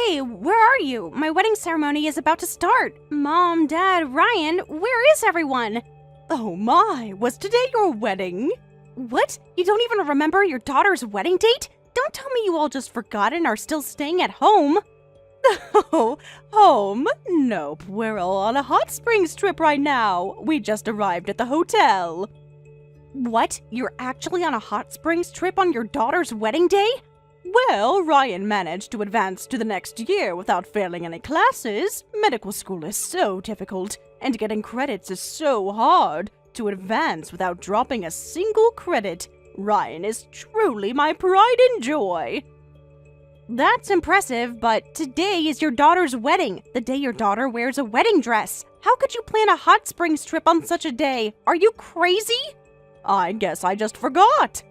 Hey, where are you? My wedding ceremony is about to start. Mom, Dad, Ryan, where is everyone? Oh my, was today your wedding? What? You don't even remember your daughter's wedding date? Don't tell me you all just forgot and are still staying at home. Oh, home? Nope, we're all on a hot springs trip right now. We just arrived at the hotel. What? You're actually on a hot springs trip on your daughter's wedding day? Well, Ryan managed to advance to the next year without failing any classes. Medical school is so difficult, and getting credits is so hard. To advance without dropping a single credit, Ryan is truly my pride and joy. That's impressive, but today is your daughter's wedding, the day your daughter wears a wedding dress. How could you plan a hot springs trip on such a day? Are you crazy? I guess I just forgot.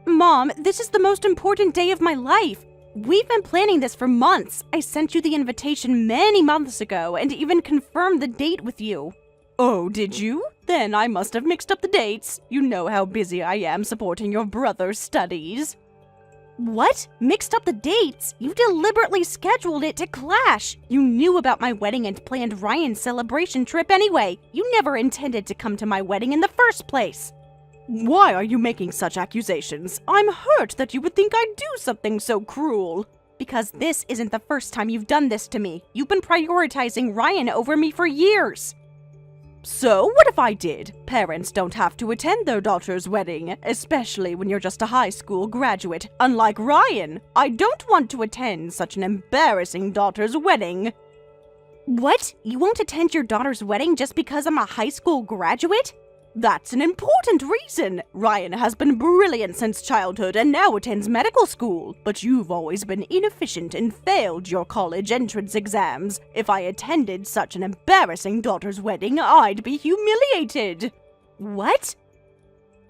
Mom, this is the most important day of my life. We've been planning this for months. I sent you the invitation many months ago and even confirmed the date with you. Oh, did you? Then I must have mixed up the dates. You know how busy I am supporting your brother's studies. What? Mixed up the dates? You deliberately scheduled it to clash. You knew about my wedding and planned Ryan's celebration trip anyway. You never intended to come to my wedding in the first place. Why are you making such accusations? I'm hurt that you would think I'd do something so cruel. Because this isn't the first time you've done this to me. You've been prioritizing Ryan over me for years. So, what if I did? Parents don't have to attend their daughter's wedding, especially when you're just a high school graduate. Unlike Ryan, I don't want to attend such an embarrassing daughter's wedding. What? You won't attend your daughter's wedding just because I'm a high school graduate? That's an important reason. Ryan has been brilliant since childhood and now attends medical school, but you've always been inefficient and failed your college entrance exams. If I attended such an embarrassing daughter's wedding, I'd be humiliated. What?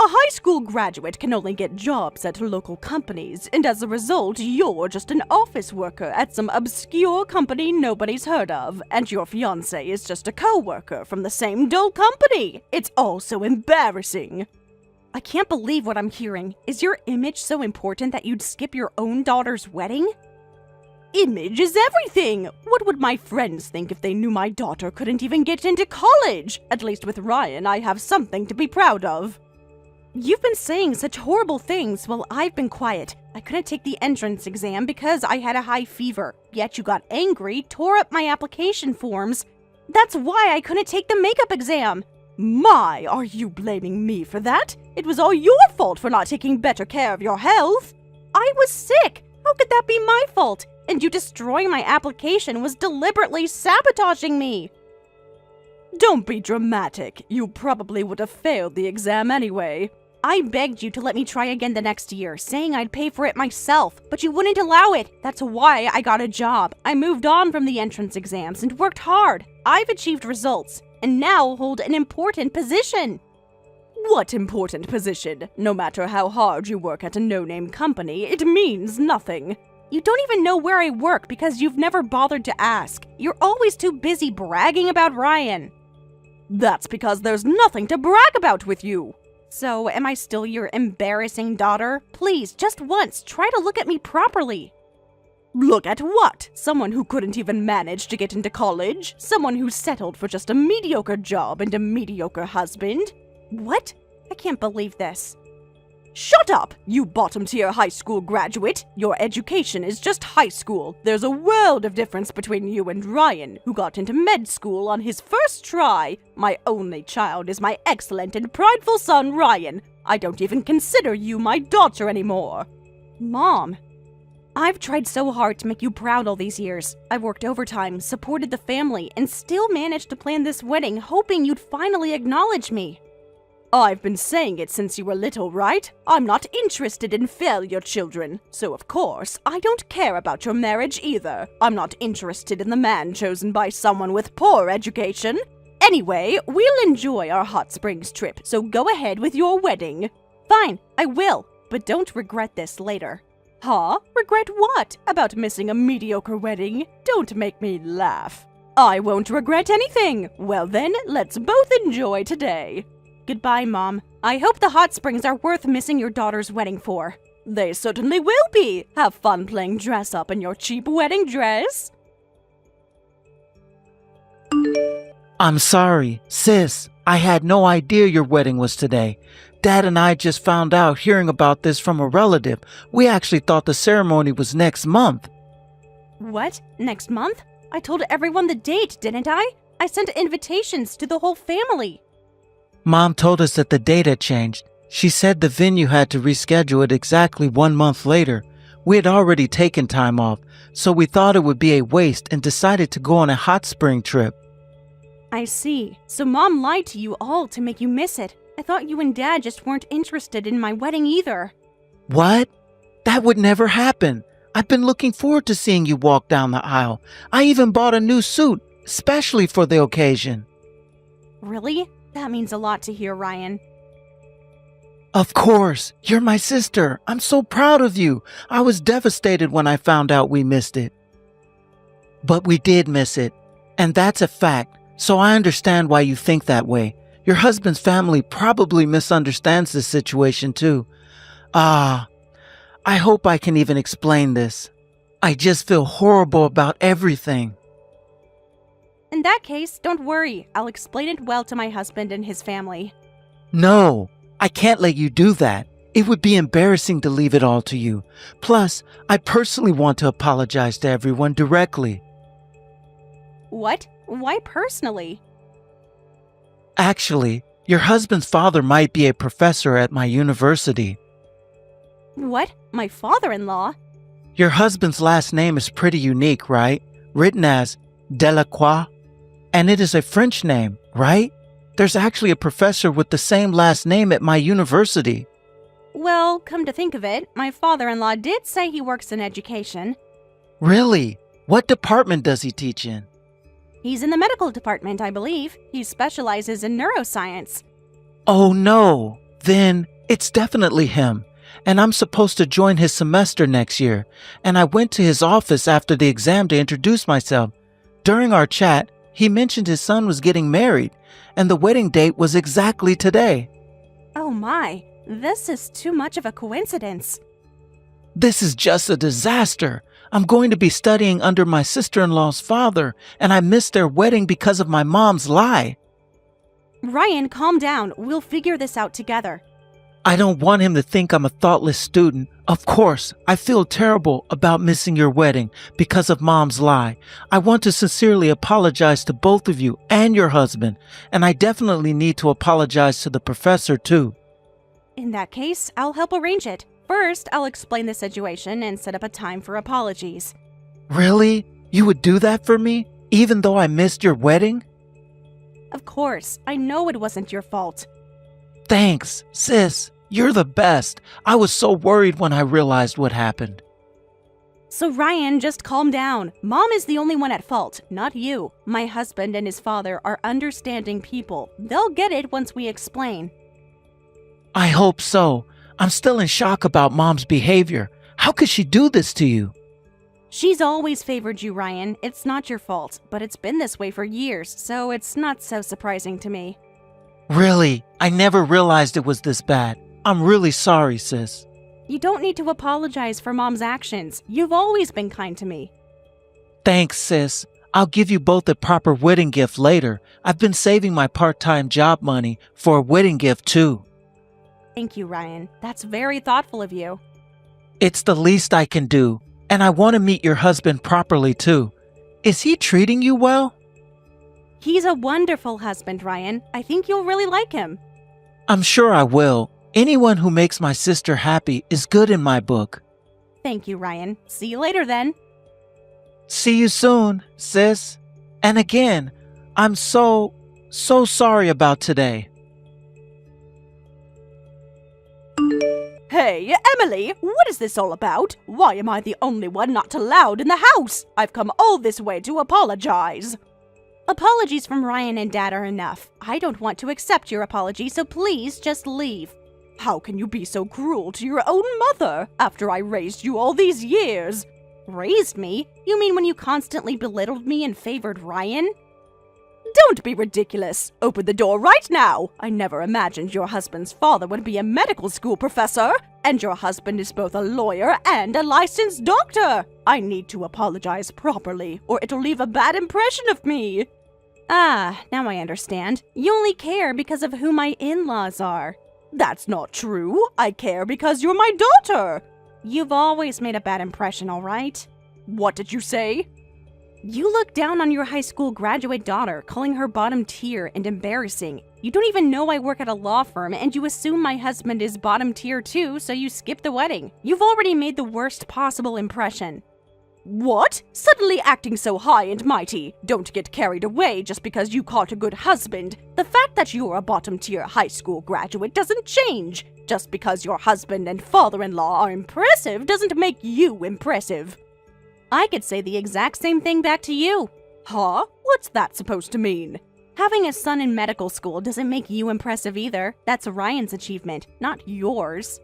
A high school graduate can only get jobs at local companies, and as a result, you're just an office worker at some obscure company nobody's heard of, and your fiancé is just a co-worker from the same dull company. It's all so embarrassing. I can't believe what I'm hearing. Is your image so important that you'd skip your own daughter's wedding? Image is everything! What would my friends think if they knew my daughter couldn't even get into college? At least with Ryan, I have something to be proud of. You've been saying such horrible things while I've been quiet. I couldn't take the entrance exam because I had a high fever. Yet you got angry, tore up my application forms. That's why I couldn't take the makeup exam. My, are you blaming me for that? It was all your fault for not taking better care of your health. I was sick. How could that be my fault? And you destroying my application was deliberately sabotaging me. Don't be dramatic. You probably would have failed the exam anyway. I begged you to let me try again the next year, saying I'd pay for it myself, but you wouldn't allow it. That's why I got a job. I moved on from the entrance exams and worked hard. I've achieved results, and now hold an important position. What important position? No matter how hard you work at a no-name company, it means nothing. You don't even know where I work because you've never bothered to ask. You're always too busy bragging about Ryan. That's because there's nothing to brag about with you. So, am I still your embarrassing daughter? Please, just once, try to look at me properly. Look at what? Someone who couldn't even manage to get into college? Someone who settled for just a mediocre job and a mediocre husband? What? I can't believe this. Shut up, you bottom-tier high school graduate. Your education is just high school. There's a world of difference between you and Ryan, who got into med school on his first try. My only child is my excellent and prideful son, Ryan. I don't even consider you my daughter anymore. Mom, I've tried so hard to make you proud all these years. I've worked overtime, supported the family, and still managed to plan this wedding, hoping you'd finally acknowledge me. I've been saying it since you were little, right? I'm not interested in failure children. So of course, I don't care about your marriage either. I'm not interested in the man chosen by someone with poor education. Anyway, we'll enjoy our hot springs trip, so go ahead with your wedding. Fine, I will, but don't regret this later. Huh? Regret what? About missing a mediocre wedding? Don't make me laugh. I won't regret anything. Well then, let's both enjoy today. Goodbye, Mom. I hope the hot springs are worth missing your daughter's wedding for. They certainly will be. Have fun playing dress up in your cheap wedding dress. I'm sorry, sis. I had no idea your wedding was today. Dad and I just found out hearing about this from a relative. We actually thought the ceremony was next month. What? Next month? I told everyone the date, didn't I? I sent invitations to the whole family. Mom told us that the date had changed. She said the venue had to reschedule it exactly 1 month later. We had already taken time off, so we thought it would be a waste and decided to go on a hot spring trip. I see. So Mom lied to you all to make you miss it. I thought you and Dad just weren't interested in my wedding either. What? That would never happen. I've been looking forward to seeing you walk down the aisle. I even bought a new suit, especially for the occasion. Really? That means a lot to hear, Ryan. Of course. You're my sister. I'm so proud of you. I was devastated when I found out we missed it. But we did miss it. And that's a fact. So I understand why you think that way. Your husband's family probably misunderstands this situation too. I hope I can even explain this. I just feel horrible about everything. In that case, don't worry. I'll explain it well to my husband and his family. No, I can't let you do that. It would be embarrassing to leave it all to you. Plus, I personally want to apologize to everyone directly. What? Why personally? Actually, your husband's father might be a professor at my university. What? My father-in-law? Your husband's last name is pretty unique, right? Written as Delacroix. And it is a French name, right? There's actually a professor with the same last name at my university. Well, come to think of it, my father-in-law did say he works in education. Really? What department does he teach in? He's in the medical department, I believe. He specializes in neuroscience. Oh no, then it's definitely him. And I'm supposed to join his semester next year. And I went to his office after the exam to introduce myself. During our chat, he mentioned his son was getting married, and the wedding date was exactly today. Oh my, this is too much of a coincidence. This is just a disaster. I'm going to be studying under my sister-in-law's father, and I missed their wedding because of my mom's lie. Ryan, calm down. We'll figure this out together. I don't want him to think I'm a thoughtless student. Of course, I feel terrible about missing your wedding because of Mom's lie. I want to sincerely apologize to both of you and your husband, and I definitely need to apologize to the professor too. In that case, I'll help arrange it. First, I'll explain the situation and set up a time for apologies. Really? You would do that for me, even though I missed your wedding? Of course, I know it wasn't your fault. Thanks, sis. You're the best. I was so worried when I realized what happened. So Ryan, just calm down. Mom is the only one at fault, not you. My husband and his father are understanding people. They'll get it once we explain. I hope so. I'm still in shock about Mom's behavior. How could she do this to you? She's always favored you, Ryan. It's not your fault, but it's been this way for years, so it's not so surprising to me. Really? I never realized it was this bad. I'm really sorry, sis. You don't need to apologize for Mom's actions. You've always been kind to me. Thanks, sis. I'll give you both a proper wedding gift later. I've been saving my part-time job money for a wedding gift too. Thank you, Ryan. That's very thoughtful of you. It's the least I can do, and I want to meet your husband properly too. Is he treating you well? He's a wonderful husband, Ryan. I think you'll really like him. I'm sure I will. Anyone who makes my sister happy is good in my book. Thank you, Ryan. See you later then. See you soon, sis. And again, I'm so sorry about today. Hey, Emily, what is this all about? Why am I the only one not allowed in the house? I've come all this way to apologize. Apologies from Ryan and Dad are enough. I don't want to accept your apology, so please just leave. How can you be so cruel to your own mother after I raised you all these years? Raised me? You mean when you constantly belittled me and favored Ryan? Don't be ridiculous. Open the door right now. I never imagined your husband's father would be a medical school professor. And your husband is both a lawyer and a licensed doctor. I need to apologize properly, or it'll leave a bad impression of me. Ah, now I understand. You only care because of who my in-laws are. That's not true. I care because you're my daughter. You've always made a bad impression, all right? What did you say? You look down on your high school graduate daughter, calling her bottom tier and embarrassing. You don't even know I work at a law firm, and you assume my husband is bottom tier too, so you skip the wedding. You've already made the worst possible impression. What? Suddenly acting so high and mighty. Don't get carried away just because you caught a good husband. The fact that you're a bottom-tier high school graduate doesn't change. Just because your husband and father-in-law are impressive doesn't make you impressive. I could say the exact same thing back to you. Huh? What's that supposed to mean? Having a son in medical school doesn't make you impressive either. That's Ryan's achievement, not yours.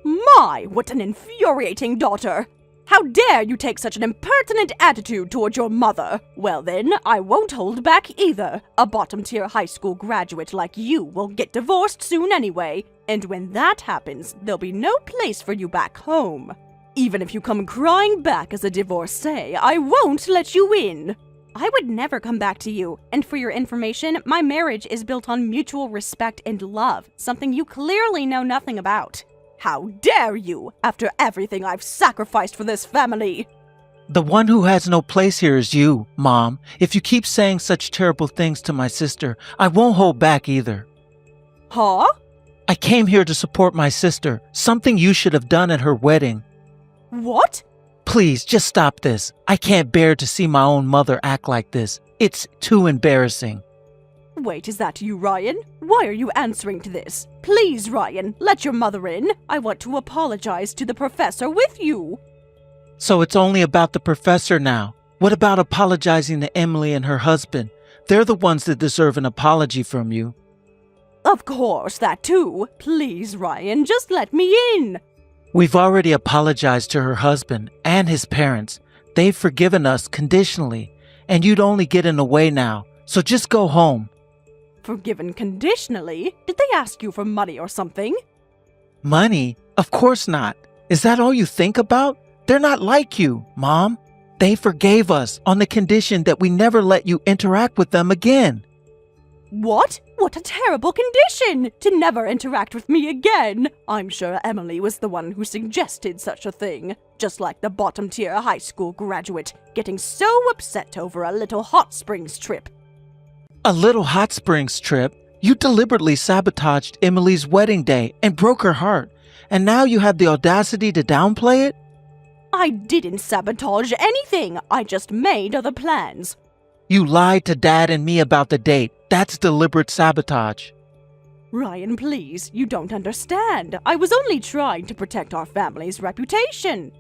My, what an infuriating daughter! How dare you take such an impertinent attitude toward your mother? Well then, I won't hold back either. A bottom-tier high school graduate like you will get divorced soon anyway. And when that happens, there'll be no place for you back home. Even if you come crying back as a divorcee, I won't let you in. I would never come back to you. And for your information, my marriage is built on mutual respect and love, something you clearly know nothing about. How dare you, after everything I've sacrificed for this family? The one who has no place here is you, Mom. If you keep saying such terrible things to my sister, I won't hold back either. Huh? I came here to support my sister, something you should have done at her wedding. What? Please, just stop this. I can't bear to see my own mother act like this. It's too embarrassing. Wait, is that you, Ryan? Why are you answering to this? Please, Ryan, let your mother in. I want to apologize to the professor with you. So it's only about the professor now. What about apologizing to Emily and her husband? They're the ones that deserve an apology from you. Of course, that too. Please, Ryan, just let me in. We've already apologized to her husband and his parents. They've forgiven us conditionally, and you'd only get in the way now. So just go home. Forgiven conditionally? Did they ask you for money or something? Money? Of course not. Is that all you think about? They're not like you, Mom. They forgave us on the condition that we never let you interact with them again. What? What a terrible condition! To never interact with me again! I'm sure Emily was the one who suggested such a thing. Just like the bottom-tier high school graduate, getting so upset over a little hot springs trip. A little hot springs trip? You deliberately sabotaged Emily's wedding day and broke her heart, and now you have the audacity to downplay it? I didn't sabotage anything. I just made other plans. You lied to Dad and me about the date. That's deliberate sabotage. Ryan, please, you don't understand. I was only trying to protect our family's reputation.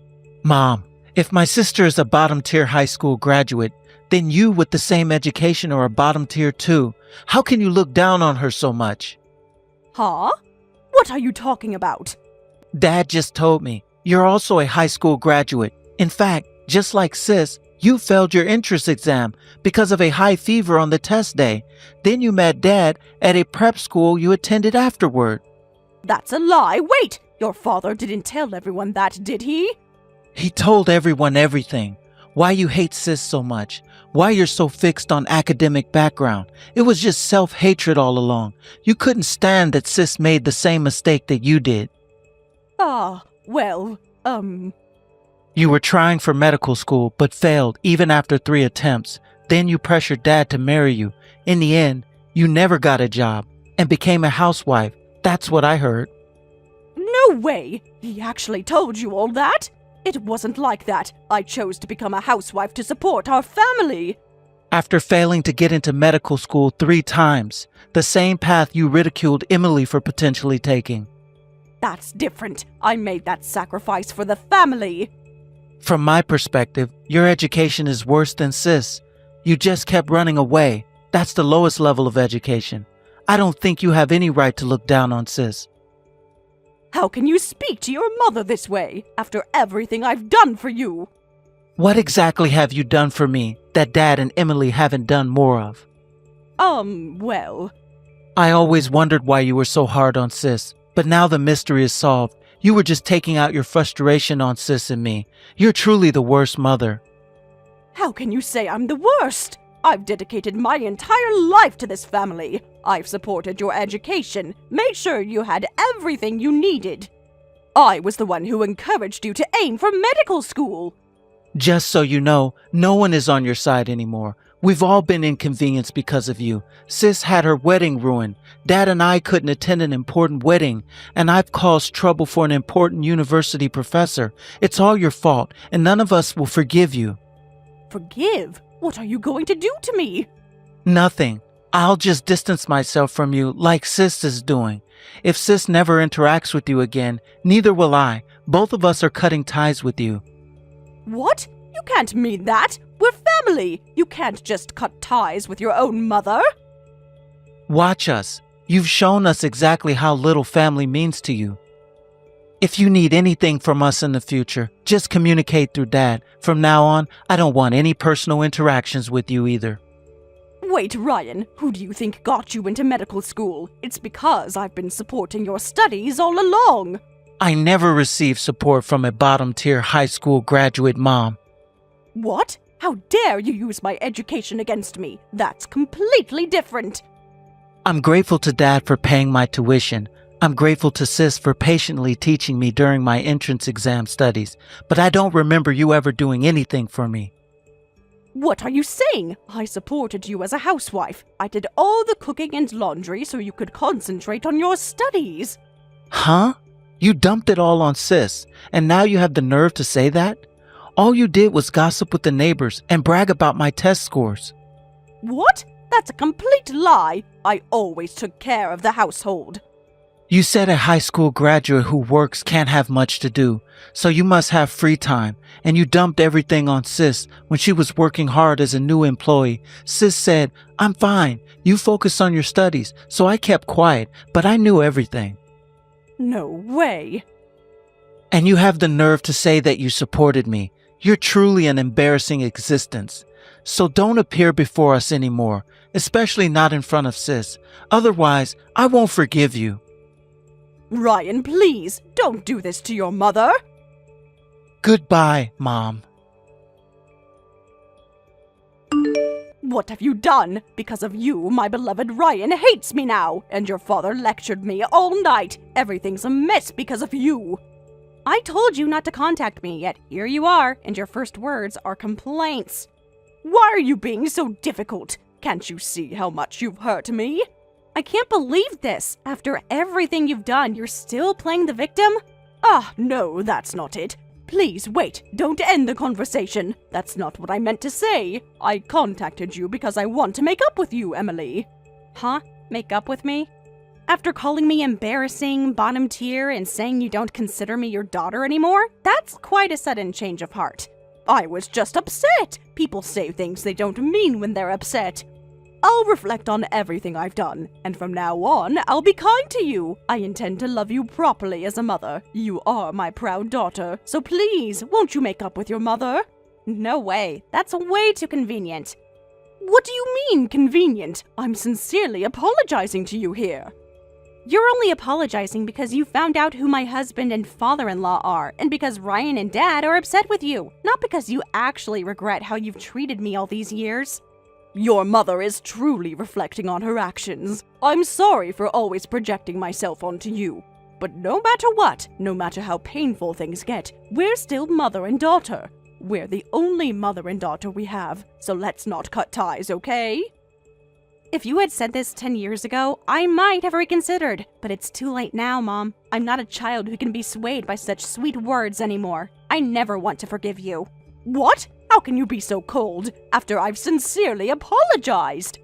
Mom, if my sister is a bottom-tier high school graduate, then you with the same education are a bottom tier too. How can you look down on her so much? Huh? What are you talking about? Dad just told me. You're also a high school graduate. In fact, just like Sis, you failed your entrance exam because of a high fever on the test day. Then you met Dad at a prep school you attended afterward. That's a lie. Wait! Your father didn't tell everyone that, did he? He told everyone everything. Why you hate Sis so much. Why you're so fixed on academic background. It was just self-hatred all along. You couldn't stand that Sis made the same mistake that you did. Well, You were trying for medical school, but failed even after 3 attempts. Then you pressured Dad to marry you. In the end, you never got a job and became a housewife. That's what I heard. No way! He actually told you all that? It wasn't like that. I chose to become a housewife to support our family. After failing to get into medical school 3 times, the same path you ridiculed Emily for potentially taking. That's different. I made that sacrifice for the family. From my perspective, your education is worse than Sis. You just kept running away. That's the lowest level of education. I don't think you have any right to look down on Sis. How can you speak to your mother this way, after everything I've done for you? What exactly have you done for me that Dad and Emily haven't done more of? Well... I always wondered why you were so hard on Sis, but now the mystery is solved. You were just taking out your frustration on Sis and me. You're truly the worst mother. How can you say I'm the worst? I've dedicated my entire life to this family. I've supported your education, made sure you had everything you needed. I was the one who encouraged you to aim for medical school. Just so you know, no one is on your side anymore. We've all been inconvenienced because of you. Sis had her wedding ruined. Dad and I couldn't attend an important wedding, and I've caused trouble for an important university professor. It's all your fault, and none of us will forgive you. Forgive? What are you going to do to me? Nothing. I'll just distance myself from you like Sis is doing. If Sis never interacts with you again, neither will I. Both of us are cutting ties with you. What? You can't mean that. We're family. You can't just cut ties with your own mother. Watch us. You've shown us exactly how little family means to you. If you need anything from us in the future, just communicate through Dad. From now on, I don't want any personal interactions with you either. Wait, Ryan, who do you think got you into medical school? It's because I've been supporting your studies all along. I never received support from a bottom-tier high school graduate mom. What? How dare you use my education against me? That's completely different. I'm grateful to Dad for paying my tuition. I'm grateful to Sis for patiently teaching me during my entrance exam studies, but I don't remember you ever doing anything for me. What are you saying? I supported you as a housewife. I did all the cooking and laundry so you could concentrate on your studies. Huh? You dumped it all on Sis, and now you have the nerve to say that? All you did was gossip with the neighbors and brag about my test scores. What? That's a complete lie. I always took care of the household. You said a high school graduate who works can't have much to do, so you must have free time, and you dumped everything on Sis when she was working hard as a new employee. Sis said, "I'm fine, you focus on your studies," so I kept quiet, but I knew everything. No way. And you have the nerve to say that you supported me. You're truly an embarrassing existence. So don't appear before us anymore, especially not in front of Sis. Otherwise, I won't forgive you. Ryan, please, don't do this to your mother. Goodbye, Mom. What have you done? Because of you, my beloved Ryan hates me now, and your father lectured me all night. Everything's a mess because of you. I told you not to contact me, yet here you are, and your first words are complaints. Why are you being so difficult? Can't you see how much you've hurt me? I can't believe this. After everything you've done, you're still playing the victim? No, that's not it. Please, wait, don't end the conversation. That's not what I meant to say. I contacted you because I want to make up with you, Emily. Huh? Make up with me? After calling me embarrassing, bottom tier, and saying you don't consider me your daughter anymore? That's quite a sudden change of heart. I was just upset. People say things they don't mean when they're upset. I'll reflect on everything I've done, and from now on, I'll be kind to you. I intend to love you properly as a mother. You are my proud daughter, so please, won't you make up with your mother? No way. That's way too convenient. What do you mean, convenient? I'm sincerely apologizing to you here. You're only apologizing because you found out who my husband and father-in-law are, and because Ryan and Dad are upset with you, not because you actually regret how you've treated me all these years. Your mother is truly reflecting on her actions. I'm sorry for always projecting myself onto you. But no matter what, no matter how painful things get, we're still mother and daughter. We're the only mother and daughter we have, so let's not cut ties, okay? If you had said this 10 years ago, I might have reconsidered. But it's too late now, Mom. I'm not a child who can be swayed by such sweet words anymore. I never want to forgive you. What? How can you be so cold after I've sincerely apologized?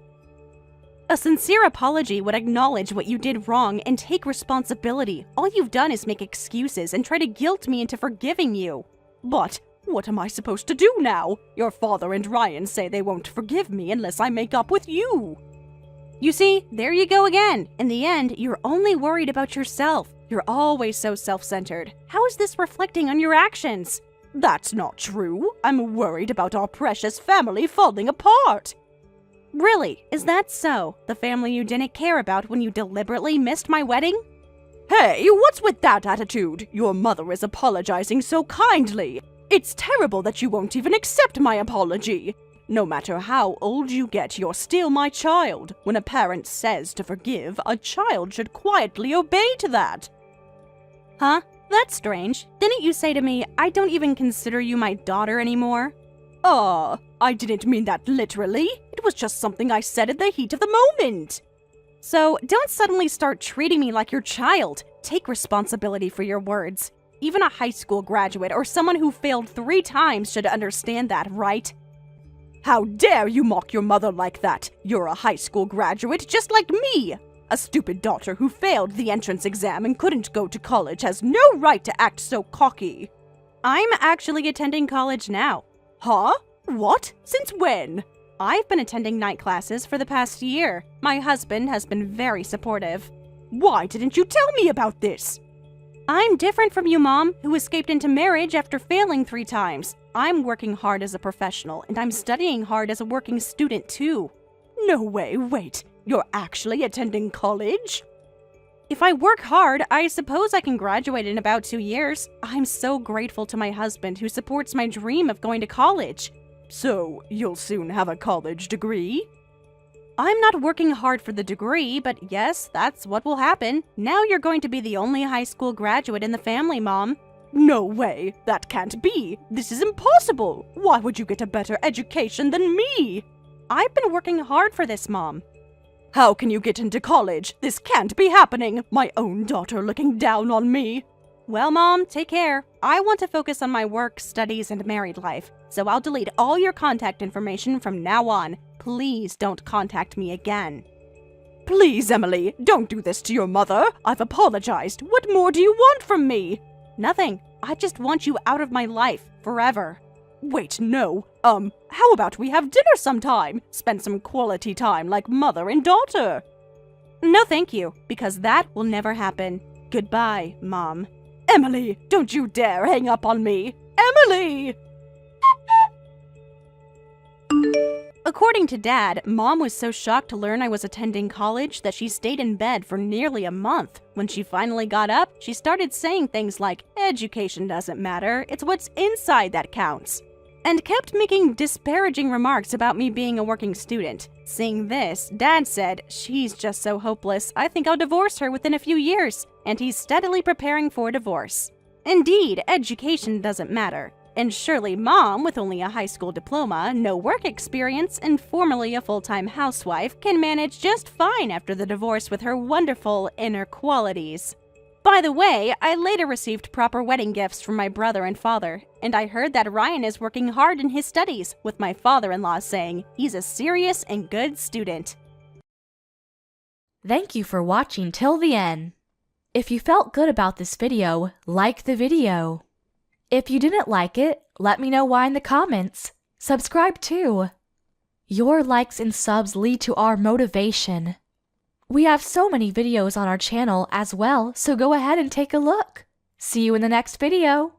A sincere apology would acknowledge what you did wrong and take responsibility. All you've done is make excuses and try to guilt me into forgiving you. But what am I supposed to do now? Your father and Ryan say they won't forgive me unless I make up with you. You see, there you go again. In the end, you're only worried about yourself. You're always so self-centered. How is this reflecting on your actions? That's not true. I'm worried about our precious family falling apart. Really? Is that so? The family you didn't care about when you deliberately missed my wedding? Hey, what's with that attitude? Your mother is apologizing so kindly. It's terrible that you won't even accept my apology. No matter how old you get, you're still my child. When a parent says to forgive, a child should quietly obey to that. Huh? That's strange. Didn't you say to me, I don't even consider you my daughter anymore? I didn't mean that literally. It was just something I said in the heat of the moment. So, don't suddenly start treating me like your child. Take responsibility for your words. Even a high school graduate or someone who failed 3 times should understand that, right? How dare you mock your mother like that? You're a high school graduate just like me. A stupid daughter who failed the entrance exam and couldn't go to college has no right to act so cocky. I'm actually attending college now. Huh? What? Since when? I've been attending night classes for the past year. My husband has been very supportive. Why didn't you tell me about this? I'm different from you, Mom, who escaped into marriage after failing 3 times. I'm working hard as a professional, and I'm studying hard as a working student, too. No way, wait. You're actually attending college? If I work hard, I suppose I can graduate in about 2 years. I'm so grateful to my husband who supports my dream of going to college. So, you'll soon have a college degree? I'm not working hard for the degree, but yes, that's what will happen. Now you're going to be the only high school graduate in the family, Mom. No way! That can't be! This is impossible! Why would you get a better education than me? I've been working hard for this, Mom. How can you get into college? This can't be happening! My own daughter looking down on me! Well, Mom, take care. I want to focus on my work, studies, and married life, so I'll delete all your contact information from now on. Please don't contact me again. Please, Emily, don't do this to your mother. I've apologized. What more do you want from me? Nothing. I just want you out of my life, forever. Wait, no. How about we have dinner sometime? Spend some quality time like mother and daughter. No, thank you, because that will never happen. Goodbye, Mom. Emily, don't you dare hang up on me! Emily! According to Dad, Mom was so shocked to learn I was attending college that she stayed in bed for nearly a month. When she finally got up, she started saying things like, education doesn't matter, it's what's inside that counts, and kept making disparaging remarks about me being a working student. Seeing this, Dad said, she's just so hopeless, I think I'll divorce her within a few years, and he's steadily preparing for divorce. Indeed, education doesn't matter. And surely Mom, with only a high school diploma, no work experience, and formerly a full-time housewife, can manage just fine after the divorce with her wonderful inner qualities. By the way, I later received proper wedding gifts from my brother and father, and I heard that Ryan is working hard in his studies, with my father-in-law saying he's a serious and good student. Thank you for watching till the end. If you felt good about this video, like the video. If you didn't like it, let me know why in the comments. Subscribe too. Your likes and subs lead to our motivation. We have so many videos on our channel as well, so go ahead and take a look. See you in the next video.